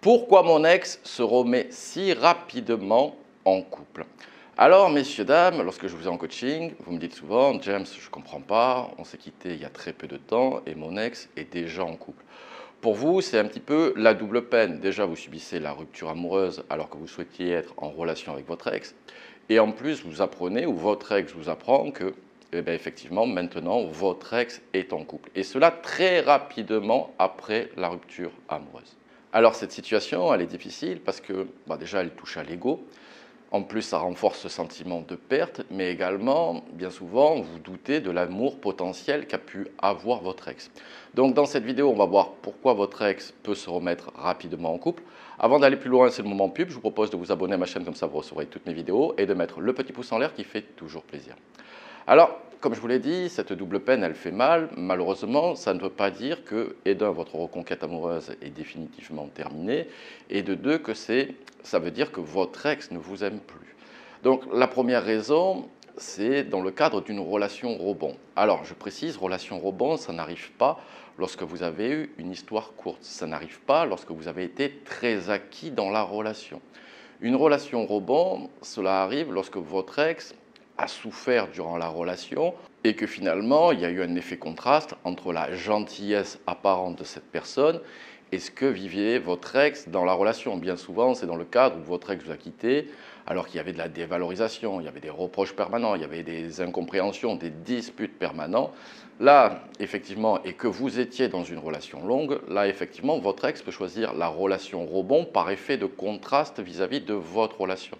Pourquoi mon ex se remet si rapidement en couple? Alors, messieurs, dames, lorsque je vous ai en coaching, vous me dites souvent, James, je ne comprends pas, on s'est quitté il y a très peu de temps et mon ex est déjà en couple. Pour vous, c'est un petit peu la double peine. Déjà, vous subissez la rupture amoureuse alors que vous souhaitiez être en relation avec votre ex. Et en plus, vous apprenez, ou votre ex vous apprend que, effectivement, maintenant, votre ex est en couple. Et cela très rapidement après la rupture amoureuse. Alors, cette situation, elle est difficile parce que, déjà, elle touche à l'ego. En plus, ça renforce ce sentiment de perte, mais également, bien souvent, vous doutez de l'amour potentiel qu'a pu avoir votre ex. Donc, dans cette vidéo, on va voir pourquoi votre ex peut se remettre rapidement en couple. Avant d'aller plus loin, c'est le moment pub. Je vous propose de vous abonner à ma chaîne, comme ça vous recevrez toutes mes vidéos, et de mettre le petit pouce en l'air qui fait toujours plaisir. Alors, comme je vous l'ai dit, cette double peine, elle fait mal. Malheureusement, ça ne veut pas dire que, et d'un, votre reconquête amoureuse est définitivement terminée, et de deux, que ça veut dire que votre ex ne vous aime plus. Donc, la première raison, c'est dans le cadre d'une relation rebond. Alors, je précise, relation rebond, ça n'arrive pas lorsque vous avez eu une histoire courte. Ça n'arrive pas lorsque vous avez été très acquis dans la relation. Une relation rebond, cela arrive lorsque votre ex a souffert durant la relation et que finalement, il y a eu un effet contraste entre la gentillesse apparente de cette personne et ce que vivait votre ex dans la relation. Bien souvent, c'est dans le cadre où votre ex vous a quitté, alors qu'il y avait de la dévalorisation, il y avait des reproches permanents, il y avait des incompréhensions, des disputes permanentes. Là, effectivement, et que vous étiez dans une relation longue, là, effectivement, votre ex peut choisir la relation rebond par effet de contraste vis-à-vis de votre relation.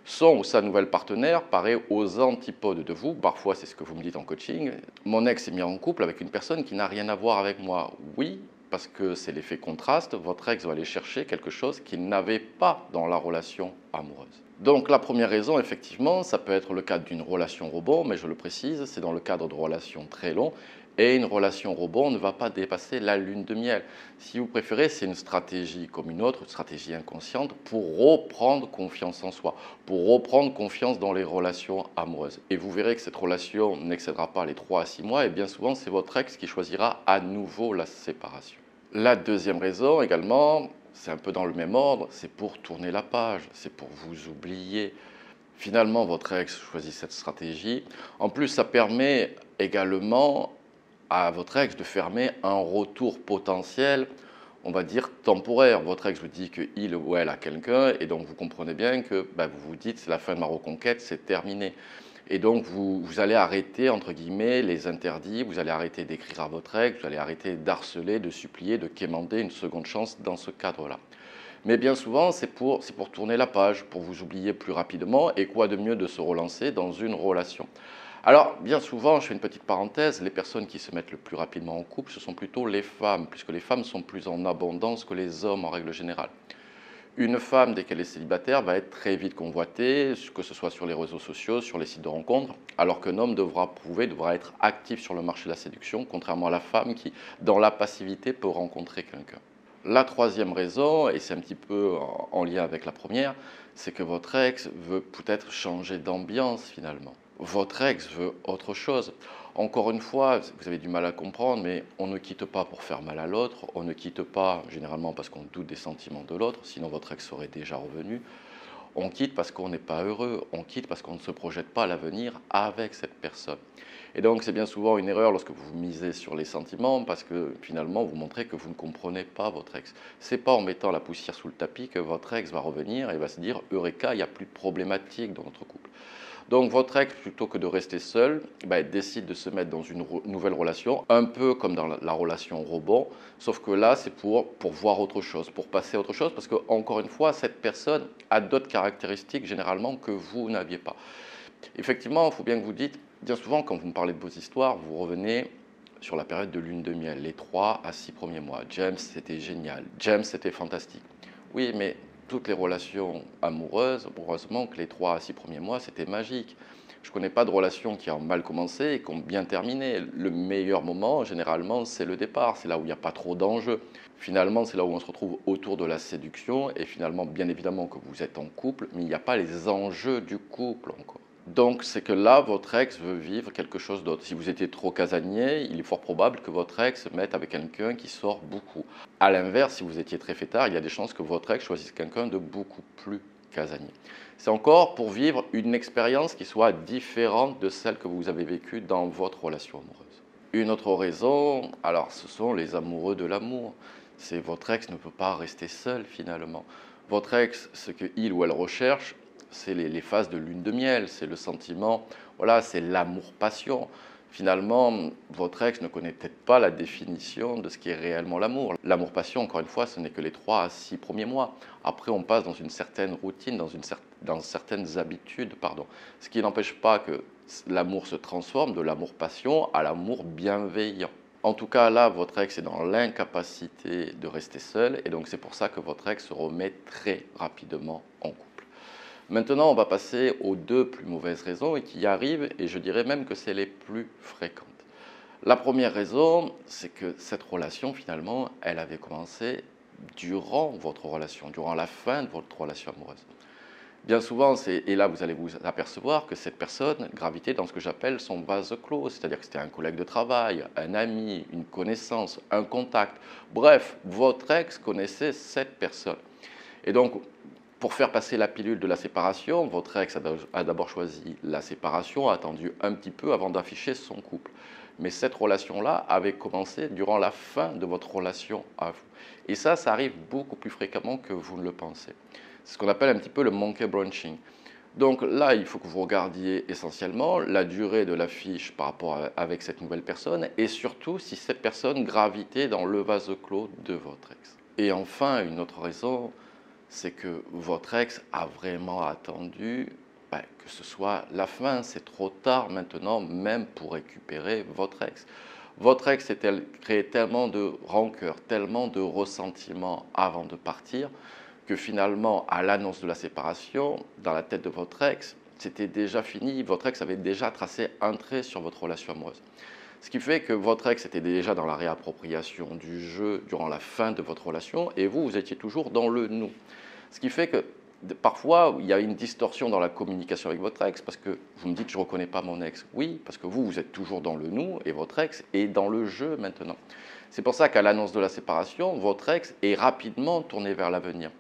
Son ou sa nouvelle partenaire paraît aux antipodes de vous. Parfois, c'est ce que vous me dites en coaching. Mon ex est mis en couple avec une personne qui n'a rien à voir avec moi. Oui, parce que c'est l'effet contraste. Votre ex va aller chercher quelque chose qu'il n'avait pas dans la relation amoureuse. Donc la première raison, effectivement, ça peut être le cadre d'une relation rebond, mais je le précise, c'est dans le cadre de relations très longues. Et une relation rebond ne va pas dépasser la lune de miel. Si vous préférez, c'est une stratégie comme une autre, une stratégie inconsciente pour reprendre confiance en soi, pour reprendre confiance dans les relations amoureuses. Et vous verrez que cette relation n'excédera pas les 3 à 6 mois et bien souvent, c'est votre ex qui choisira à nouveau la séparation. La deuxième raison également, c'est un peu dans le même ordre, c'est pour tourner la page, c'est pour vous oublier. Finalement, votre ex choisit cette stratégie. En plus, ça permet également à votre ex de fermer un retour potentiel, on va dire temporaire. Votre ex vous dit qu'il ou elle a quelqu'un et donc vous comprenez bien que vous vous dites c'est la fin de ma reconquête, c'est terminé. Et donc vous allez arrêter, entre guillemets, les interdits, vous allez arrêter d'écrire à votre ex, vous allez arrêter d'harceler, de supplier, de quémander une seconde chance dans ce cadre-là. Mais bien souvent, c'est pour tourner la page, pour vous oublier plus rapidement. Et quoi de mieux de se relancer dans une relation? Alors, bien souvent, je fais une petite parenthèse, les personnes qui se mettent le plus rapidement en couple, ce sont plutôt les femmes, puisque les femmes sont plus en abondance que les hommes en règle générale. Une femme, dès qu'elle est célibataire, va être très vite convoitée, que ce soit sur les réseaux sociaux, sur les sites de rencontres, alors qu'un homme devra être actif sur le marché de la séduction, contrairement à la femme qui, dans la passivité, peut rencontrer quelqu'un. La troisième raison, et c'est un petit peu en lien avec la première, c'est que votre ex veut peut-être changer d'ambiance finalement. Votre ex veut autre chose. Encore une fois, vous avez du mal à comprendre, mais on ne quitte pas pour faire mal à l'autre, on ne quitte pas généralement parce qu'on doute des sentiments de l'autre, sinon votre ex serait déjà revenu. On quitte parce qu'on n'est pas heureux, on quitte parce qu'on ne se projette pas à l'avenir avec cette personne. Et donc c'est bien souvent une erreur lorsque vous misez sur les sentiments parce que finalement vous montrez que vous ne comprenez pas votre ex. C'est pas en mettant la poussière sous le tapis que votre ex va revenir et va se dire Eureka, il n'y a plus de problématique dans notre couple. Donc votre ex, plutôt que de rester seul, décide de se mettre dans une nouvelle relation, un peu comme dans la relation rebond, sauf que là, c'est pour voir autre chose, pour passer à autre chose, parce que encore une fois, cette personne a d'autres caractéristiques généralement que vous n'aviez pas. Effectivement, il faut bien que vous dites, bien souvent, quand vous me parlez de vos histoires, vous revenez sur la période de lune de miel, les 3 à 6 premiers mois. James, c'était génial. James, c'était fantastique. Oui, mais toutes les relations amoureuses, heureusement que les 3 à 6 premiers mois, c'était magique. Je ne connais pas de relations qui ont mal commencé et qui ont bien terminé. Le meilleur moment, généralement, c'est le départ. C'est là où il n'y a pas trop d'enjeux. Finalement, c'est là où on se retrouve autour de la séduction. Et finalement, bien évidemment que vous êtes en couple, mais il n'y a pas les enjeux du couple encore. Donc, c'est que là, votre ex veut vivre quelque chose d'autre. Si vous étiez trop casanier, il est fort probable que votre ex se mette avec quelqu'un qui sort beaucoup. À l'inverse, si vous étiez très fêtard, il y a des chances que votre ex choisisse quelqu'un de beaucoup plus casanier. C'est encore pour vivre une expérience qui soit différente de celle que vous avez vécue dans votre relation amoureuse. Une autre raison, alors ce sont les amoureux de l'amour. C'est votre ex ne peut pas rester seul finalement. Votre ex, ce qu'il ou elle recherche, c'est les phases de lune de miel, c'est le sentiment, voilà, c'est l'amour-passion. Finalement, votre ex ne connaît peut-être pas la définition de ce qui est réellement l'amour. L'amour-passion, encore une fois, ce n'est que les 3 à 6 premiers mois. Après, on passe dans une certaine routine, dans certaines habitudes, pardon. Ce qui n'empêche pas que l'amour se transforme de l'amour-passion à l'amour bienveillant. En tout cas, là, votre ex est dans l'incapacité de rester seul, et donc c'est pour ça que votre ex se remet très rapidement en couple. Maintenant, on va passer aux 2 plus mauvaises raisons et qui arrivent, et je dirais même que c'est les plus fréquentes. La première raison, c'est que cette relation, finalement, elle avait commencé durant votre relation, durant la fin de votre relation amoureuse. Bien souvent, et là vous allez vous apercevoir que cette personne gravitait dans ce que j'appelle son vase clos, c'est-à-dire que c'était un collègue de travail, un ami, une connaissance, un contact. Bref, votre ex connaissait cette personne. Et donc, pour faire passer la pilule de la séparation, votre ex a d'abord choisi la séparation, a attendu un petit peu avant d'afficher son couple. Mais cette relation-là avait commencé durant la fin de votre relation à vous. Et ça arrive beaucoup plus fréquemment que vous ne le pensez. C'est ce qu'on appelle un petit peu le monkey branching. Donc là, il faut que vous regardiez essentiellement la durée de l'affiche par rapport avec cette nouvelle personne et surtout si cette personne gravitait dans le vase clos de votre ex. Et enfin, une autre raison, c'est que votre ex a vraiment attendu que ce soit la fin. C'est trop tard maintenant, même pour récupérer votre ex. Votre ex créé tellement de rancœur, tellement de ressentiment avant de partir, que finalement, à l'annonce de la séparation, dans la tête de votre ex, c'était déjà fini. Votre ex avait déjà tracé un trait sur votre relation amoureuse. Ce qui fait que votre ex était déjà dans la réappropriation du jeu durant la fin de votre relation et vous étiez toujours dans le nous. Ce qui fait que parfois, il y a une distorsion dans la communication avec votre ex parce que vous me dites je ne reconnais pas mon ex. Oui, parce que vous êtes toujours dans le nous et votre ex est dans le jeu maintenant. C'est pour ça qu'à l'annonce de la séparation, votre ex est rapidement tourné vers l'avenir.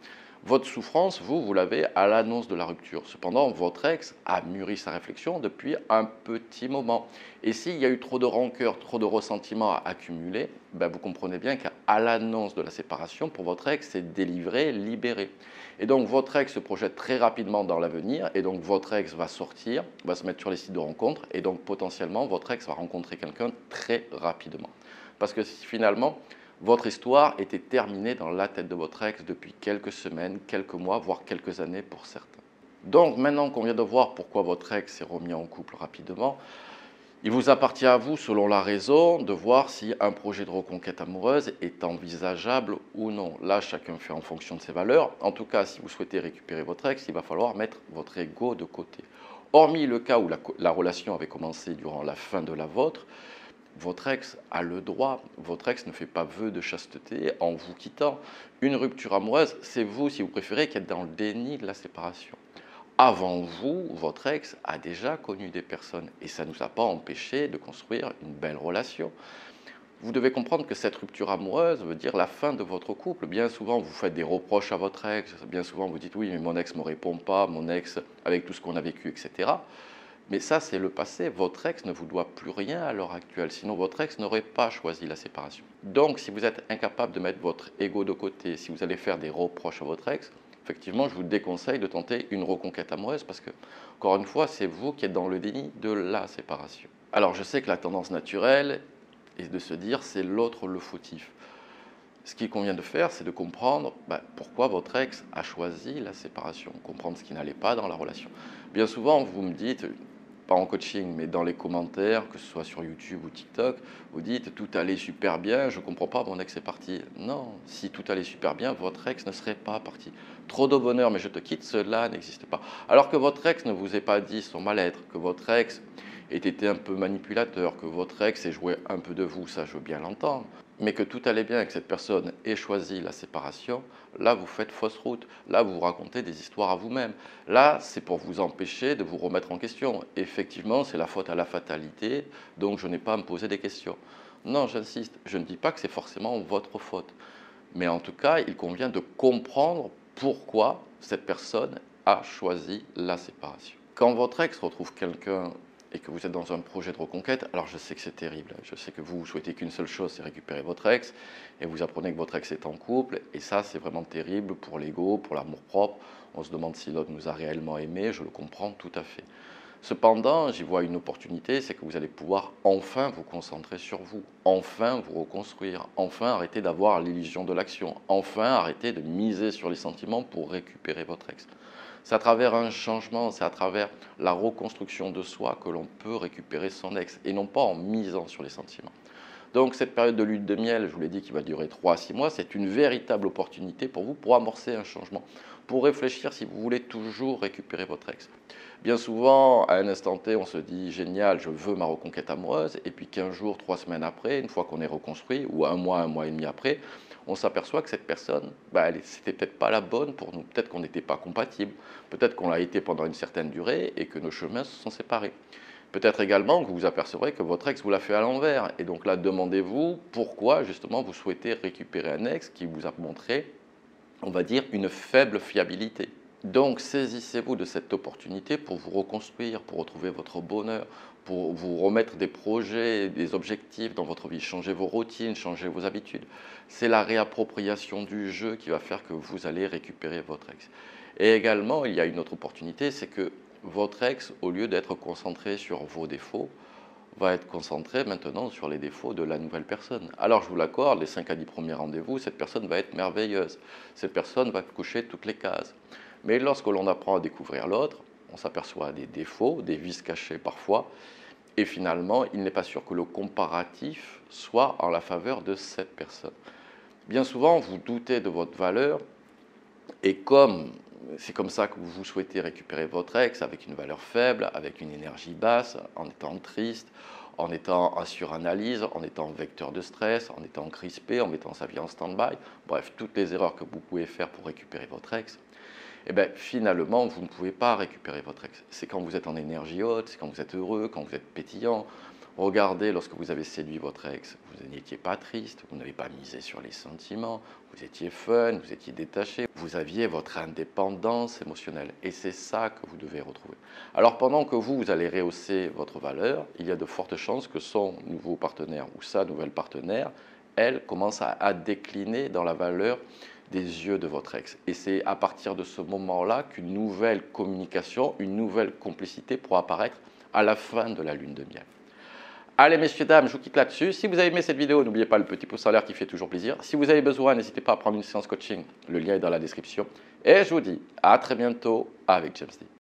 Votre souffrance, vous l'avez à l'annonce de la rupture. Cependant, votre ex a mûri sa réflexion depuis un petit moment. Et s'il y a eu trop de rancœur, trop de ressentiment à accumuler, vous comprenez bien qu'à l'annonce de la séparation, pour votre ex, c'est délivré, libéré. Et donc, votre ex se projette très rapidement dans l'avenir, et donc votre ex va sortir, va se mettre sur les sites de rencontres, et donc potentiellement, votre ex va rencontrer quelqu'un très rapidement. Parce que finalement, votre histoire était terminée dans la tête de votre ex depuis quelques semaines, quelques mois, voire quelques années pour certains. Donc maintenant qu'on vient de voir pourquoi votre ex s'est remis en couple rapidement, il vous appartient à vous, selon la raison, de voir si un projet de reconquête amoureuse est envisageable ou non. Là, chacun fait en fonction de ses valeurs. En tout cas, si vous souhaitez récupérer votre ex, il va falloir mettre votre ego de côté. Hormis le cas où la relation avait commencé durant la fin de la vôtre, votre ex a le droit, votre ex ne fait pas vœu de chasteté en vous quittant. Une rupture amoureuse, c'est vous, si vous préférez, qui êtes dans le déni de la séparation. Avant vous, votre ex a déjà connu des personnes et ça ne nous a pas empêché de construire une belle relation. Vous devez comprendre que cette rupture amoureuse veut dire la fin de votre couple. Bien souvent, vous faites des reproches à votre ex, bien souvent vous dites oui, mais mon ex ne me répond pas, mon ex avec tout ce qu'on a vécu, etc. Mais ça, c'est le passé. Votre ex ne vous doit plus rien à l'heure actuelle. Sinon, votre ex n'aurait pas choisi la séparation. Donc, si vous êtes incapable de mettre votre ego de côté, si vous allez faire des reproches à votre ex, effectivement, je vous déconseille de tenter une reconquête amoureuse parce que, encore une fois, c'est vous qui êtes dans le déni de la séparation. Alors, je sais que la tendance naturelle est de se dire c'est l'autre le fautif. Ce qu'il convient de faire, c'est de comprendre pourquoi votre ex a choisi la séparation, comprendre ce qui n'allait pas dans la relation. Bien souvent, vous me dites, pas en coaching, mais dans les commentaires, que ce soit sur YouTube ou TikTok, vous dites tout allait super bien, je ne comprends pas, mon ex est parti. Non, si tout allait super bien, votre ex ne serait pas parti. Trop de bonheur, mais je te quitte, cela n'existe pas. Alors que votre ex ne vous ait pas dit son mal-être, que votre ex ait été un peu manipulateur, que votre ex ait joué un peu de vous, ça je veux bien l'entendre. mais que tout allait bien et que cette personne ait choisi la séparation, là, vous faites fausse route. Là, vous vous racontez des histoires à vous-même. Là, c'est pour vous empêcher de vous remettre en question. Effectivement, c'est la faute à la fatalité, donc je n'ai pas à me poser des questions. Non, j'insiste, je ne dis pas que c'est forcément votre faute. Mais en tout cas, il convient de comprendre pourquoi cette personne a choisi la séparation. Quand votre ex retrouve quelqu'un et que vous êtes dans un projet de reconquête, alors je sais que c'est terrible, je sais que vous souhaitez qu'une seule chose, c'est récupérer votre ex, et vous apprenez que votre ex est en couple, et ça c'est vraiment terrible pour l'ego, pour l'amour-propre, on se demande si l'autre nous a réellement aimés, je le comprends tout à fait. Cependant, j'y vois une opportunité, c'est que vous allez pouvoir enfin vous concentrer sur vous, enfin vous reconstruire, enfin arrêter d'avoir l'illusion de l'action, enfin arrêter de miser sur les sentiments pour récupérer votre ex. C'est à travers un changement, c'est à travers la reconstruction de soi que l'on peut récupérer son ex, et non pas en misant sur les sentiments. Donc cette période de lune de miel, je vous l'ai dit, qui va durer 3 à 6 mois, c'est une véritable opportunité pour vous pour amorcer un changement, pour réfléchir si vous voulez toujours récupérer votre ex. Bien souvent, à un instant T, on se dit génial, je veux ma reconquête amoureuse, et puis 15 jours, 3 semaines après, une fois qu'on est reconstruit, ou un mois et demi après, on s'aperçoit que cette personne, c'était peut-être pas la bonne pour nous, peut-être qu'on n'était pas compatible, peut-être qu'on l'a été pendant une certaine durée et que nos chemins se sont séparés. Peut-être également que vous vous apercevrez que votre ex vous l'a fait à l'envers. Et donc là, demandez-vous pourquoi justement vous souhaitez récupérer un ex qui vous a montré, on va dire, une faible fiabilité. Donc saisissez-vous de cette opportunité pour vous reconstruire, pour retrouver votre bonheur, pour vous remettre des projets, des objectifs dans votre vie, changer vos routines, changer vos habitudes. C'est la réappropriation du jeu qui va faire que vous allez récupérer votre ex. Et également, il y a une autre opportunité, c'est que votre ex, au lieu d'être concentré sur vos défauts, va être concentré maintenant sur les défauts de la nouvelle personne. Alors je vous l'accorde, les 5 à 10 premiers rendez-vous, cette personne va être merveilleuse. Cette personne va coucher toutes les cases. Mais lorsque l'on apprend à découvrir l'autre, on s'aperçoit des défauts, des vices cachés parfois, et finalement, il n'est pas sûr que le comparatif soit en la faveur de cette personne. Bien souvent, vous doutez de votre valeur, et comme c'est comme ça que vous souhaitez récupérer votre ex, avec une valeur faible, avec une énergie basse, en étant triste, en étant en suranalyse, en étant vecteur de stress, en étant crispé, en mettant sa vie en stand-by, bref, toutes les erreurs que vous pouvez faire pour récupérer votre ex, et bien finalement, vous ne pouvez pas récupérer votre ex. C'est quand vous êtes en énergie haute, c'est quand vous êtes heureux, quand vous êtes pétillant. Regardez, lorsque vous avez séduit votre ex, vous n'étiez pas triste, vous n'avez pas misé sur les sentiments, vous étiez fun, vous étiez détaché, vous aviez votre indépendance émotionnelle. Et c'est ça que vous devez retrouver. Alors pendant que vous allez rehausser votre valeur, il y a de fortes chances que son nouveau partenaire ou sa nouvelle partenaire, elle, commence à décliner dans la valeur des yeux de votre ex. Et c'est à partir de ce moment-là qu'une nouvelle communication, une nouvelle complicité pourra apparaître à la fin de la lune de miel. Allez messieurs, dames, je vous quitte là-dessus. Si vous avez aimé cette vidéo, n'oubliez pas le petit pouce en l'air qui fait toujours plaisir. Si vous avez besoin, n'hésitez pas à prendre une séance coaching. Le lien est dans la description. Et je vous dis à très bientôt avec James D.